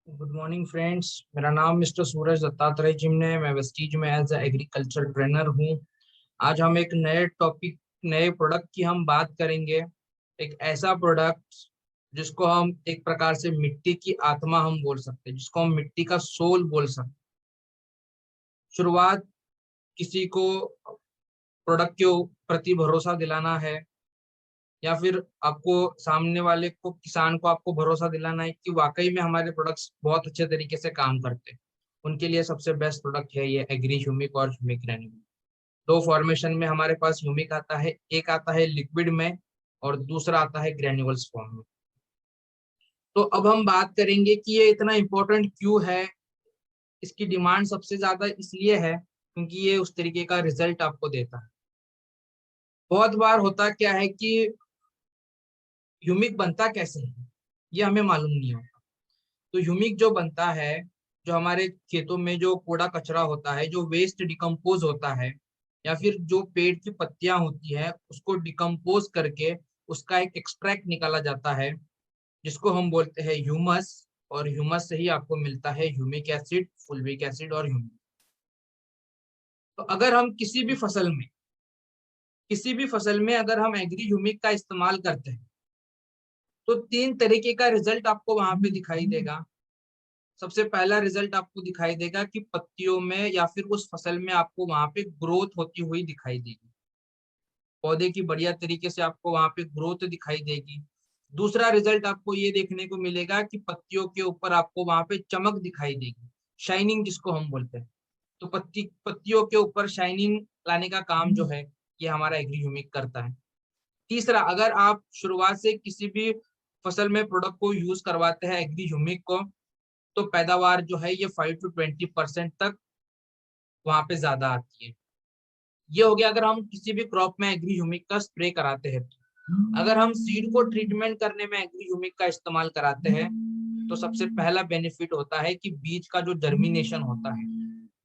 Good morning friends. मेरा नाम mister सूरज दत्तात्रेय जिमने है। मैं वेस्टीज में एज ए एग्रीकल्चर ट्रेनर हूँ। आज हम एक नए टॉपिक, नए प्रोडक्ट की हम बात करेंगे। एक ऐसा प्रोडक्ट जिसको हम एक प्रकार से मिट्टी की आत्मा हम बोल सकते हैं, जिसको हम मिट्टी का सोल बोल सकते हैं। शुरुआत किसी को प्रोडक्ट के प्रति भरोसा दिलाना है, या फिर आपको सामने वाले को, किसान को आपको भरोसा दिलाना है कि वाकई में हमारे प्रोडक्ट्स बहुत अच्छे तरीके से काम करते हैं। उनके लिए सबसे बेस्ट प्रोडक्ट है ये एग्री ह्यूमिक और ह्यूमिक ग्रैन्यूल। दो फॉर्मेशन में हमारे पास ह्यूमिक आता है, एक आता है लिक्विड में और दूसरा आता है ग्रैन्यूल्स फॉर्म में। तो अब हम बात करेंगे कि ये इतना इंपॉर्टेंट क्यों है। इसकी डिमांड सबसे ज्यादा इसलिए है क्योंकि ये उस तरीके का रिजल्ट आपको देता है। बहुत बार होता क्या है कि ह्यूमिक बनता कैसे है ये हमें मालूम नहीं होता। तो ह्यूमिक जो बनता है, जो हमारे खेतों में जो कूड़ा कचरा होता है, जो वेस्ट डिकम्पोज होता है, या फिर जो पेड़ की पत्तियां होती है उसको डिकम्पोज करके उसका एक एक्सट्रैक्ट निकाला जाता है, जिसको हम बोलते हैं ह्यूमस। और ह्यूमस से ही आपको मिलता है ह्यूमिक एसिड, फुल्विक एसिड और ह्यूमिक। तो अगर हम किसी भी फसल में अगर हम एग्री ह्यूमिक का इस्तेमाल करते हैं तो तीन तरीके का रिजल्ट आपको वहां पे दिखाई देगा। सबसे पहला रिजल्ट आपको दिखाई देगा कि पत्तियों में या फिर उस फसल में आपको वहां पे ग्रोथ होती हुई दिखाई देगी। पौधे की बढ़िया तरीके से आपको वहां पे ग्रोथ दिखाई देगी। दूसरा रिजल्ट आपको ये देखने को मिलेगा कि पत्तियों के ऊपर आपको वहां पे चमक दिखाई देगी, शाइनिंग जिसको हम बोलते हैं। तो पत्तियों के ऊपर शाइनिंग लाने का काम जो है ये हमारा एग्री ह्यूमिक करता है। तीसरा, अगर आप शुरुआत से किसी भी फसल में प्रोडक्ट को यूज करवाते हैं एग्री ह्यूमिक को, तो पैदावार जो है ये 5 to 20% तक वहां पे ज्यादा आती है। ये हो गया अगर हम किसी भी क्रॉप में एग्री ह्यूमिक का स्प्रे कराते हैं। अगर हम सीड को ट्रीटमेंट करने में एग्री ह्यूमिक का इस्तेमाल कराते हैं तो सबसे पहला बेनिफिट होता है कि बीज का जो जर्मिनेशन होता है,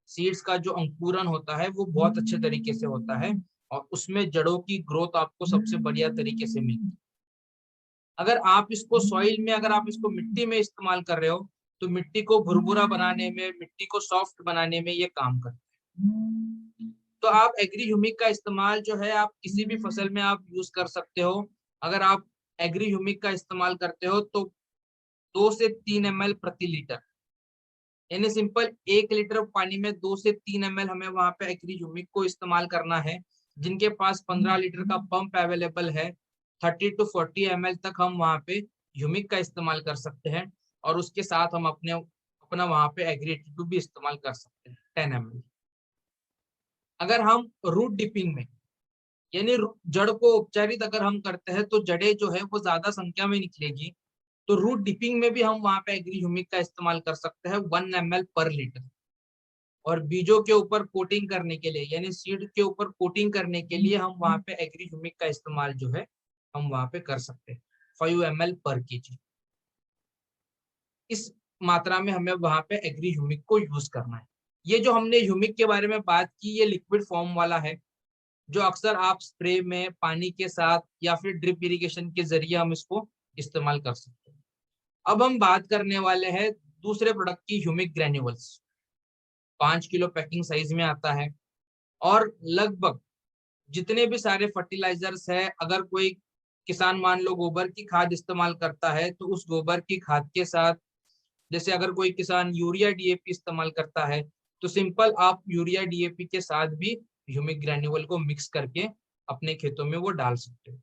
सीड्स का जो अंकुरन होता है वो बहुत अच्छे तरीके से होता है, और उसमें जड़ों की ग्रोथ आपको सबसे बढ़िया तरीके से मिलती है। अगर आप इसको सॉइल में, अगर आप इसको मिट्टी में इस्तेमाल कर रहे हो तो मिट्टी को भुरभुरा बनाने में, मिट्टी को सॉफ्ट बनाने में ये काम करते हैं। तो आप एग्री ह्यूमिक का इस्तेमाल जो है आप किसी भी फसल में आप यूज कर सकते हो। अगर आप एग्री ह्यूमिक का इस्तेमाल करते हो तो 2 से 3 ml प्रति लीटर, यानी सिंपल 1 लीटर पानी में 2 से 3 ml हमें वहां पे एग्री ह्यूमिक को इस्तेमाल करना है। जिनके पास 15 लीटर का पंप अवेलेबल है, 30 to 40 ml तक हम वहां पे ह्यूमिक का इस्तेमाल कर सकते हैं। और उसके साथ हम अपना वहां पे एग्री 82 भी इस्तेमाल कर सकते हैं, 10 ml। अगर हम रूट डिपिंग में, यानी जड़ को उपचारित अगर हम करते हैं तो जड़ें जो है वो ज्यादा संख्या में निकलेगी, तो रूट डिपिंग में भी हम वहां पे एग्री ह्यूमिक का इस्तेमाल कर सकते हैं 1 ml पर लीटर। और बीजों के ऊपर कोटिंग करने के लिए, यानी सीड के ऊपर कोटिंग करने के लिए हम वहां पे एग्री ह्यूमिक का इस्तेमाल जो है हम वहां पे कर सकते हैं 5 ml पर केजी। इस मात्रा में हमें वहां पे एग्री ह्यूमिक को यूज करना है। ये जो हमने ह्यूमिक के बारे में बात की, ये लिक्विड फॉर्म वाला है, जो अक्सर आप स्प्रे में पानी के साथ या फिर ड्रिप इरिगेशन के जरिए हम इसको इस्तेमाल कर सकते हैं। अब हम बात करने वाले हैं दूसरे प्रोडक्ट की, humic granules. 5 kilo packing size में आता है। और लगभग जितने भी सारे फर्टिलाइजर्स है, अगर कोई किसान मान लो गोबर की खाद इस्तेमाल करता है तो उस गोबर की खाद के साथ, जैसे अगर कोई किसान यूरिया डीएपी इस्तेमाल करता है तो सिंपल आप यूरिया डीएपी के साथ भी ह्यूमिक ग्रैन्यूल को मिक्स करके अपने खेतों में वो डाल सकते हो।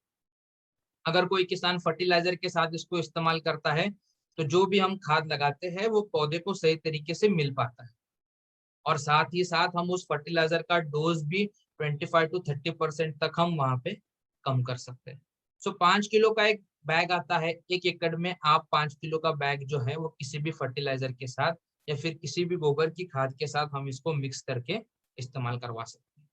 अगर कोई किसान फर्टिलाइजर के साथ इसको इस्तेमाल करता है तो जो भी हम खाद लगाते हैं वो पौधे को सही तरीके से मिल पाता है। और साथ ही साथ हम उस फर्टिलाइजर का डोज भी 25 to 30% तक हम वहां पे कम कर सकते हैं। सो 5 किलो का एक बैग आता है, 1 एकड़ में आप 5 किलो का बैग जो है वो किसी भी फर्टिलाइजर के साथ या फिर किसी भी गोबर की खाद के साथ हम इसको मिक्स करके इस्तेमाल करवा सकते हैं।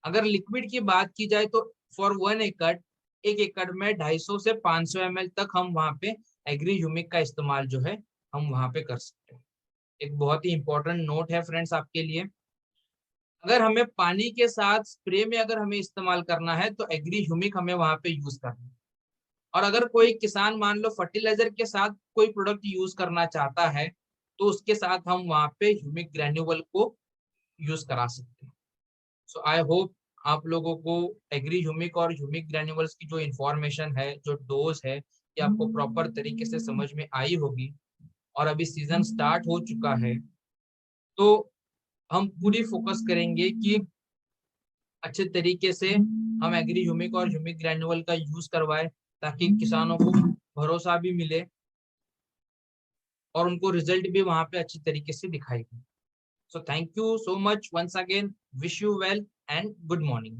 अगर लिक्विड की बात की जाए तो फॉर 1 एकड़, 1 एकड़ में 250 से 500 ml तक हम वहां पे एग्री ह्यूमिक का इस्तेमाल जो है हम वहां पे कर सकते हैं। एक बहुत ही इंपॉर्टेंट नोट है फ्रेंड्स आपके लिए, अगर हमें पानी के साथ स्प्रे में अगर हमें इस्तेमाल करना है तो एग्री ह्यूमिक हमें वहां पे यूज करना है। और अगर कोई किसान मान लो फर्टिलाइजर के साथ कोई प्रोडक्ट यूज करना चाहता है तो उसके साथ हम वहां पे ह्यूमिक ग्रेन्यूल को यूज करा सकते हैं। सो आई होप आप लोगों को एग्री ह्यूमिक और ह्यूमिक ग्रेन्यूल्स की जो इंफॉर्मेशन है, जो डोज है, ये आपको प्रॉपर तरीके से समझ में आई होगी। और अभी सीजन स्टार्ट हो चुका है, तो हम पूरी फोकस करेंगे कि अच्छे तरीके से हम एग्री ह्यूमिक और ह्यूमिक ग्रेन्यूल का यूज करवाएं, ताकि किसानों को भरोसा भी मिले और उनको रिजल्ट भी वहां पे अच्छी तरीके से दिखाई दे। So thank you so much once again. Wish you well and good morning.